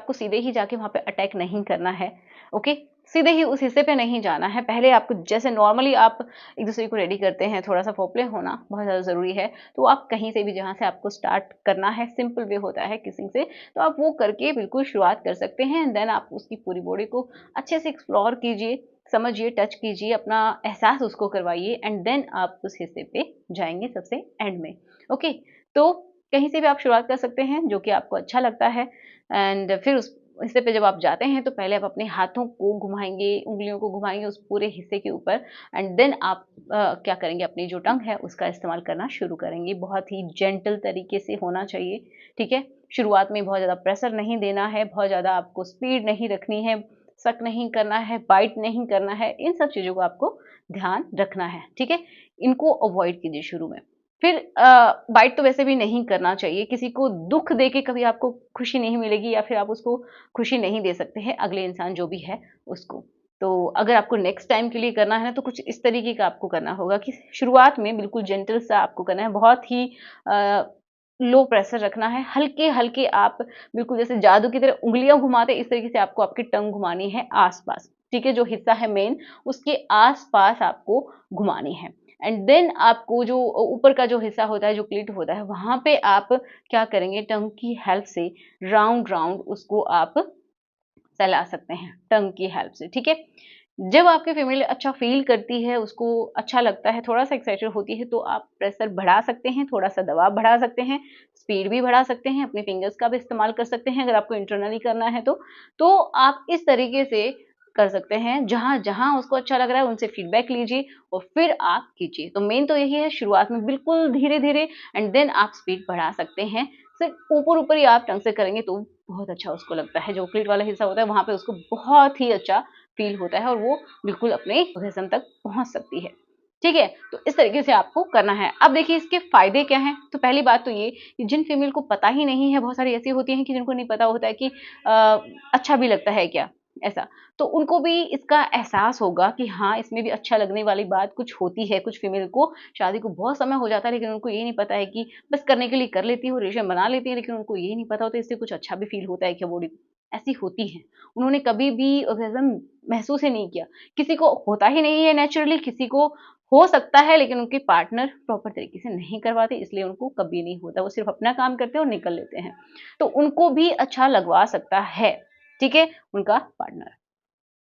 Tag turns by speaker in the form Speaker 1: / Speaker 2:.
Speaker 1: आपको सीधे ही जाके वहाँ पे अटैक नहीं करना है, ओके? सीधे ही उस हिस्से पे नहीं जाना है। पहले आपको जैसे नॉर्मली आप एक दूसरे को रेडी करते हैं, थोड़ा-सा फोरप्ले होना बहुत ज़्यादा ज़रूरी है। तो आप कहीं से भी जहाँ से आपको स्टार्ट करना है, सिंपल वे होता है किसिंग से, तो आप वो करके बिल्कुल शुरुआत कर सकते हैं। एंड देन आप उसकी पूरी बॉडी को अच्छे से एक्सप्लोर कीजिए, समझिए, टच कीजिए, अपना एहसास उसको करवाइए एंड देन आप उस हिस्से पे जाएँगे सबसे एंड में, ओके? तो कहीं से भी आप शुरुआत कर सकते हैं जो कि आपको अच्छा लगता है एंड फिर उस हिस्से पे जब आप जाते हैं तो पहले आप अपने हाथों को घुमाएँगे, उँगलियों को घुमाएँगे उस पूरे हिस्से के ऊपर एंड देन आप क्या करेंगे, अपनी जो टंग है उसका इस्तेमाल करना शुरू करेंगे। बहुत ही जेंटल तरीके से होना चाहिए, ठीक है? शुरुआत में बहुत ज़्यादा प्रेशर नहीं देना है, बहुत ज़्यादा आपको स्पीड नहीं रखनी है, सक नहीं करना है, बाइट नहीं करना है, इन सब चीज़ों को आपको ध्यान रखना है, ठीक है? इनको अवॉइड कीजिए शुरू में। फिर बाइट तो वैसे भी नहीं करना चाहिए, किसी को दुःख देके कभी आपको खुशी नहीं मिलेगी या फिर आप उसको खुशी नहीं दे सकते हैं, अगले इंसान जो भी है उसको। तो अगर आपको नेक्स्ट टाइम के लिए करना है तो कुछ इस तरीके का आपको करना होगा कि शुरुआत में बिल्कुल जेंटल सा आपको करना है, बहुत ही अ, लो प्रेशर रखना है, हल्के-हल्के आप बिल्कुल जैसे जादू की तरह उँगलियाँ घुमाते इस तरीके से आपको आपकी टंग घुमानी है आस-पास, ठीक है? जो हिस्सा है मेन उसके आस-पास आपको घुमानी है। एंड देन आपको जो ऊपर का जो हिस्सा होता है, जो क्लिट होता है, वहाँ पे आप क्या करेंगे, टंग की हेल्प से राउंड-राउंड उसको आप फैला सकते हैं, टंग की हेल्प से, ठीक है? जब आपकी फीमेल अच्छा फ़ील करती है, उसको अच्छा लगता है, थोड़ा-सा एक्साइटेड होती है, तो आप प्रेशर बढ़ा सकते हैं, थोड़ा-सा दबाव बढ़ा सकते हैं, स्पीड भी बढ़ा सकते हैं, अपने फिंगर्स का भी इस्तेमाल कर सकते हैं, अगर आपको इंटरनली करना है तो। तो आप इस तरीके से कर सकते हैं, जहाँ-जहाँ उसको अच्छा लग रहा है, उनसे फीडबैक लीजिए और फिर आप कीजिए। तो मेन तो यही है, शुरुआत में बिल्कुल धीरे-धीरे एंड देन आप स्पीड बढ़ा सकते हैं। सिर्फ़ ऊपर-ऊपर ही आप ढंग से करेंगे तो बहुत अच्छा उसको लगता है, जो क्लिट वाला हिस्सा होता है, वहाँ पे उसको बहुत ही अच्छा फ़ील होता है और वो बिल्कुल अपने ऑर्गेज़्म तक पहुँच सकती है। ठीक है? तो इस तरीके से आपको करना है। अब देखिए इसके फ़ायदे क्या हैं? तो पहली बात तो ये कि जिन फीमेल को पता ही नहीं है, बहुत सारी ऐसी होती हैं कि जिनको नहीं पता होता है कि अच्छा भी लगता है क्या? ऐसा। तो उनको भी इसका एहसास होगा कि हाँ, इसमें भी अच्छा लगने वाली बात कुछ होती है। कुछ फीमेल को शादी को बहुत समय हो जाता है लेकिन उनको ये नहीं पता है कि बस करने के लिए कर लेती हैं, रिलेशन बना लेती हैं लेकिन उनको ये नहीं पता होता इससे कुछ अच्छा भी फ़ील होता है क्या बॉडी को? ऐसी होती हैं। उन्होंने कभी भी ऑर्गेज़्म महसूस ही नहीं किया। किसी को होता ही नहीं है नेचुरली, किसी को हो सकता है लेकिन उनके पार्टनर प्रॉपर तरीके से नहीं करवाते इसलिए उनको कभी नहीं होता। वो सिर्फ़ अपना काम करते हैं और निकल लेते हैं। तो उनको भी अच्छा लगवा सकता है, ठीक है? उनका पार्टनर।